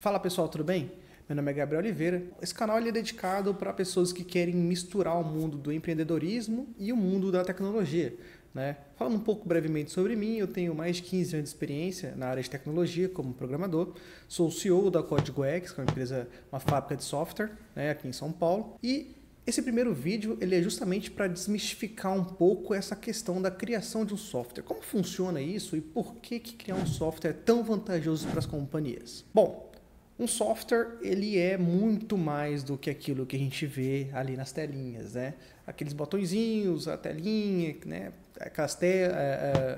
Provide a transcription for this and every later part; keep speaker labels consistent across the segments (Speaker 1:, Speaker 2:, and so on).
Speaker 1: Fala pessoal, tudo bem? Meu nome é Gabriel Oliveira. Esse canal é dedicado para pessoas que querem misturar o mundo do empreendedorismo e o mundo da tecnologia, né? Falando um pouco brevemente sobre mim, eu tenho mais de 15 anos de experiência na área de tecnologia como programador. Sou o CEO da CódigoX, que é uma empresa, uma fábrica de software, né, aqui em São Paulo. E esse primeiro vídeo ele é justamente para desmistificar um pouco essa questão da criação de um software. Como funciona isso e por que criar um software é tão vantajoso para as companhias? Bom, um software, ele é muito mais do que aquilo que a gente vê ali nas telinhas, né? Aqueles botõezinhos, a telinha, né?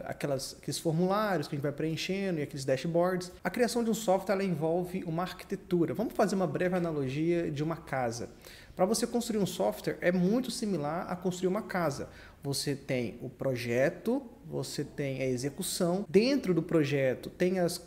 Speaker 1: Aqueles formulários que a gente vai preenchendo e aqueles dashboards. A criação de um software, ela envolve uma arquitetura. Vamos fazer uma breve analogia de uma casa. Para você construir um software, é muito similar a construir uma casa. Você tem o projeto, você tem a execução. Dentro do projeto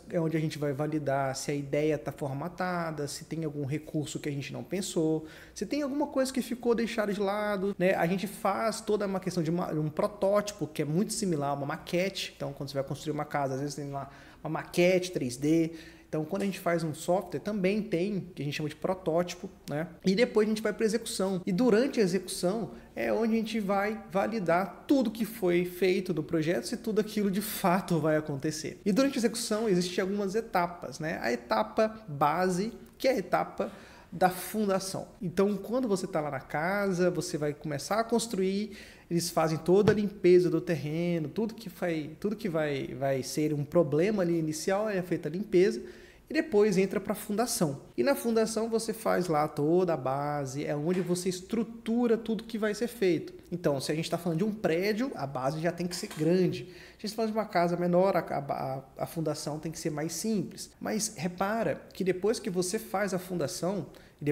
Speaker 1: é onde a gente vai validar se a ideia está formatada, se tem algum recurso que a gente não pensou, se tem alguma coisa que ficou deixada de lado, né? A gente faz toda uma questão de um protótipo, que é muito similar a uma maquete. Então, quando você vai construir uma casa, às vezes tem lá uma maquete 3D. Então, quando a gente faz um software, também tem, que a gente chama de protótipo, né? E depois a gente vai para a execução. E durante a execução é onde a gente vai validar tudo que foi feito do projeto, se tudo aquilo de fato vai acontecer. E durante a execução existem algumas etapas, né? A etapa base, que é a etapa da fundação. Então, quando você está lá na casa, você vai começar a construir, eles fazem toda a limpeza do terreno, tudo que vai ser um problema ali inicial é feita a limpeza. E depois entra para a fundação. E na fundação você faz lá toda a base, é onde você estrutura tudo que vai ser feito. Então, se a gente está falando de um prédio, a base já tem que ser grande. Se a gente está falando de uma casa menor, a fundação tem que ser mais simples. Mas repara que depois que você faz a fundação, e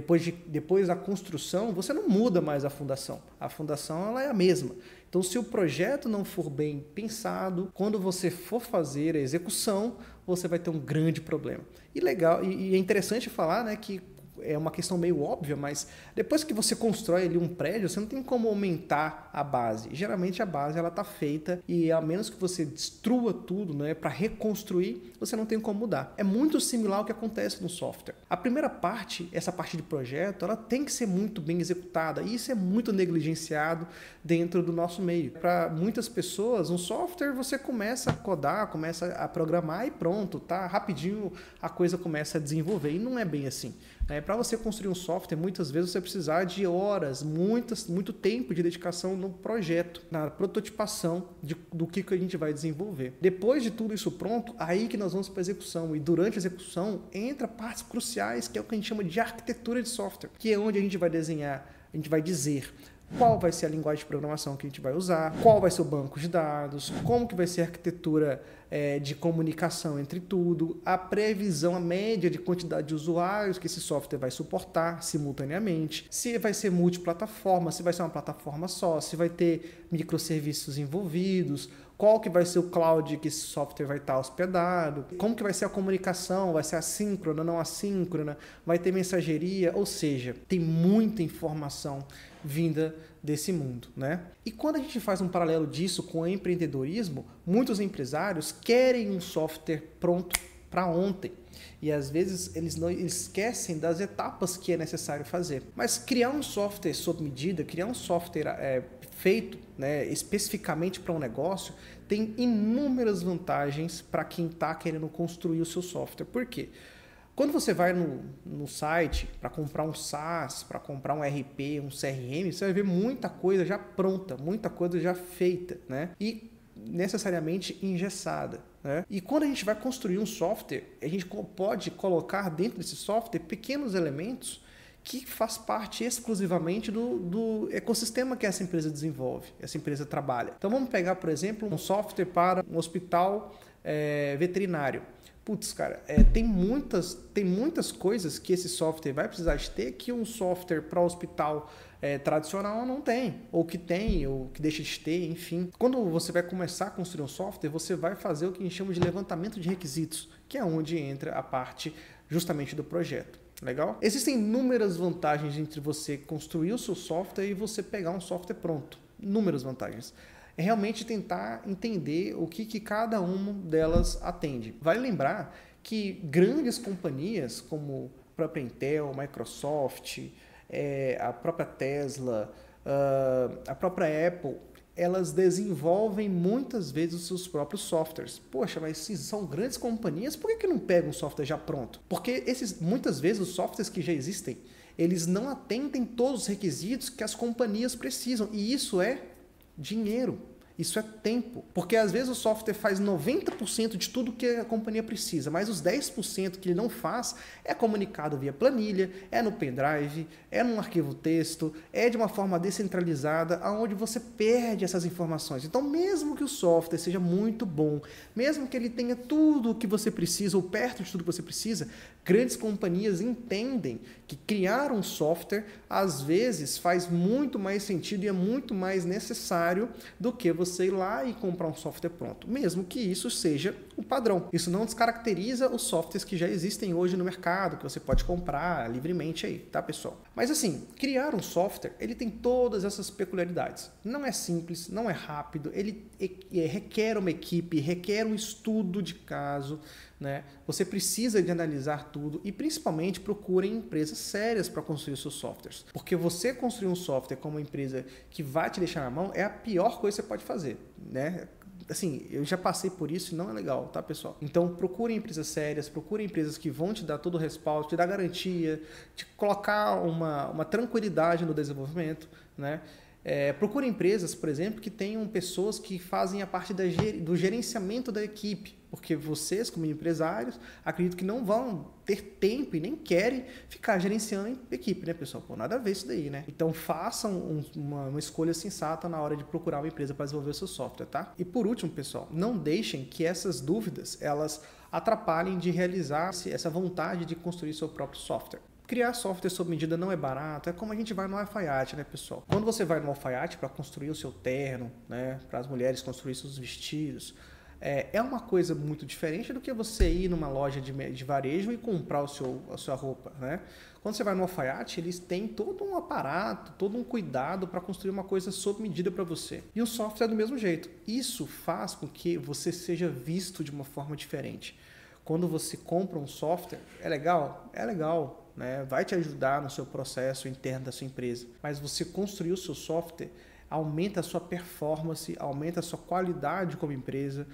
Speaker 1: depois da construção, você não muda mais a fundação. A fundação ela é a mesma. Então, se o projeto não for bem pensado, quando você for fazer a execução, você vai ter um grande problema. E legal, e é interessante falar, né, que é uma questão meio óbvia, mas depois que você constrói ali um prédio, você não tem como aumentar a base. Geralmente a base ela está feita e a menos que você destrua tudo, né, para reconstruir, você não tem como mudar. É muito similar ao que acontece no software. A primeira parte, essa parte de projeto, ela tem que ser muito bem executada e isso é muito negligenciado dentro do nosso meio. Para muitas pessoas, um software você começa a codar, começa a programar e pronto, tá? Rapidinho a coisa começa a desenvolver e não é bem assim. Para você construir um software, muitas vezes você vai precisar de horas, muito tempo de dedicação no projeto, na prototipação do que a gente vai desenvolver. Depois de tudo isso pronto, aí que nós vamos para a execução. E durante a execução, entra partes cruciais, que é o que a gente chama de arquitetura de software, que é onde a gente vai desenhar, a gente vai dizer qual vai ser a linguagem de programação que a gente vai usar, qual vai ser o banco de dados, como que vai ser a arquitetura de comunicação entre tudo, a previsão, a média de quantidade de usuários que esse software vai suportar simultaneamente, se vai ser multiplataforma, se vai ser uma plataforma só, se vai ter microserviços envolvidos, qual que vai ser o cloud que esse software vai estar hospedado, como que vai ser a comunicação, vai ser assíncrona, não assíncrona, vai ter mensageria, ou seja, tem muita informação vinda desse mundo, né? E quando a gente faz um paralelo disso com o empreendedorismo, muitos empresários querem um software pronto para ontem. E às vezes eles esquecem das etapas que é necessário fazer. Mas criar um software sob medida, criar um software feito, né, especificamente para um negócio, tem inúmeras vantagens para quem está querendo construir o seu software. Por quê? Quando você vai no site para comprar um SaaS, para comprar um RP, um CRM, você vai ver muita coisa já pronta, muita coisa já feita, né? E necessariamente engessada, né? E quando a gente vai construir um software, a gente pode colocar dentro desse software pequenos elementos que faz parte exclusivamente do ecossistema que essa empresa desenvolve, essa empresa trabalha. Então vamos pegar, por exemplo, um software para um hospital veterinário. Putz, cara, tem muitas coisas que esse software vai precisar de ter que um software para hospital tradicional não tem, ou que deixa de ter, enfim. Quando você vai começar a construir um software, você vai fazer o que a gente chama de levantamento de requisitos, que é onde entra a parte justamente do projeto. Legal? Existem inúmeras vantagens entre você construir o seu software e você pegar um software pronto. Inúmeras vantagens. É realmente tentar entender o que cada uma delas atende. Vale lembrar que grandes companhias como a própria Intel, Microsoft, a própria Tesla, a própria Apple, elas desenvolvem muitas vezes os seus próprios softwares. Poxa, mas se são grandes companhias, por que não pegam um software já pronto? Porque muitas vezes os softwares que já existem, eles não atendem todos os requisitos que as companhias precisam. E isso é dinheiro. Isso é tempo, porque às vezes o software faz 90% de tudo que a companhia precisa, mas os 10% que ele não faz é comunicado via planilha, é no pendrive, é num arquivo texto, é de uma forma descentralizada, onde você perde essas informações. Então, mesmo que o software seja muito bom, mesmo que ele tenha tudo o que você precisa, ou perto de tudo que você precisa, grandes companhias entendem que criar um software, às vezes, faz muito mais sentido e é muito mais necessário do que você ir lá e comprar um software pronto, mesmo que isso seja o padrão. Isso não descaracteriza os softwares que já existem hoje no mercado, que você pode comprar livremente aí, tá, pessoal? Mas assim, criar um software, ele tem todas essas peculiaridades. Não é simples, não é rápido, ele requer uma equipe, requer um estudo de caso, né? Você precisa de analisar tudo e principalmente procurem empresas sérias para construir os seus softwares. Porque você construir um software como uma empresa que vai te deixar na mão é a pior coisa que você pode fazer, né? Assim, eu já passei por isso e não é legal, tá, pessoal? Então, procurem empresas sérias, procurem empresas que vão te dar todo o respaldo, te dar garantia, te colocar uma tranquilidade no desenvolvimento, né? Procure empresas, por exemplo, que tenham pessoas que fazem a parte do gerenciamento da equipe, porque vocês, como empresários, acredito que não vão ter tempo e nem querem ficar gerenciando a equipe, né, pessoal? Pô, nada a ver isso daí, né? Então, façam uma escolha sensata na hora de procurar uma empresa para desenvolver o seu software, tá? E por último, pessoal, não deixem que essas dúvidas, elas atrapalhem de realizar essa vontade de construir seu próprio software. Criar software sob medida não é barato, é como a gente vai no alfaiate, né, pessoal? Quando você vai no alfaiate para construir o seu terno, né, para as mulheres construir seus vestidos, é uma coisa muito diferente do que você ir numa loja de varejo e comprar a sua roupa, né? Quando você vai no alfaiate, eles têm todo um aparato, todo um cuidado para construir uma coisa sob medida para você. E o software é do mesmo jeito. Isso faz com que você seja visto de uma forma diferente. Quando você compra um software, é legal? É legal, né? Vai te ajudar no seu processo interno da sua empresa. Mas você construir o seu software aumenta a sua performance, aumenta a sua qualidade como empresa,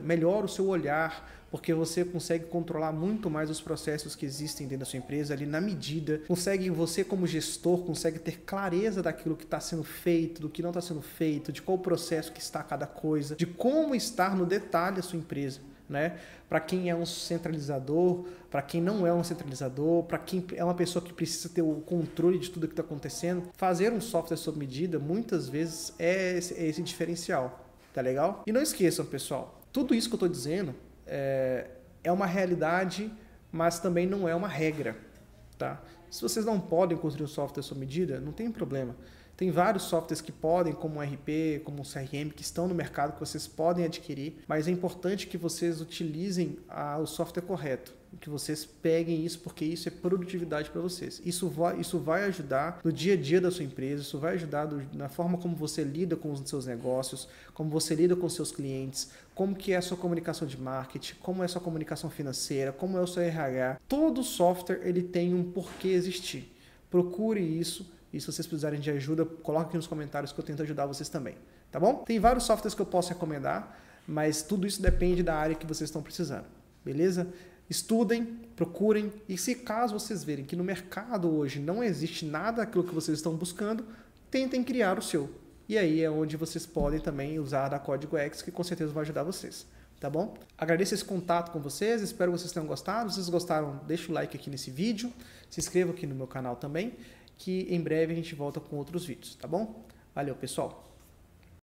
Speaker 1: melhora o seu olhar, porque você consegue controlar muito mais os processos que existem dentro da sua empresa ali na medida. Você como gestor consegue ter clareza daquilo que está sendo feito, do que não está sendo feito, de qual processo que está cada coisa, de como estar no detalhe a sua empresa. Né? Para quem é um centralizador, para quem não é um centralizador, para quem é uma pessoa que precisa ter o controle de tudo que está acontecendo, fazer um software sob medida muitas vezes é esse diferencial, tá legal? E não esqueçam, pessoal, tudo isso que eu estou dizendo é uma realidade, mas também não é uma regra, tá? Se vocês não podem construir um software sob medida, não tem problema. Tem vários softwares que podem, como o RP, como o CRM, que estão no mercado, que vocês podem adquirir, mas é importante que vocês utilizem o software correto, que vocês peguem isso, porque isso é produtividade para vocês. Isso vai ajudar no dia a dia da sua empresa, isso vai ajudar na forma como você lida com os seus negócios, como você lida com os seus clientes, como que é a sua comunicação de marketing, como é a sua comunicação financeira, como é o seu RH. Todo software ele tem um porquê existir. Procure isso. E se vocês precisarem de ajuda, coloque aqui nos comentários que eu tento ajudar vocês também, tá bom? Tem vários softwares que eu posso recomendar, mas tudo isso depende da área que vocês estão precisando, beleza? Estudem, procurem e se caso vocês verem que no mercado hoje não existe nada daquilo que vocês estão buscando, tentem criar o seu. E aí é onde vocês podem também usar da Código X, que com certeza vai ajudar vocês. Tá bom? Agradeço esse contato com vocês, espero que vocês tenham gostado. Se vocês gostaram, deixa o like aqui nesse vídeo, se inscreva aqui no meu canal também, que em breve a gente volta com outros vídeos, tá bom? Valeu, pessoal!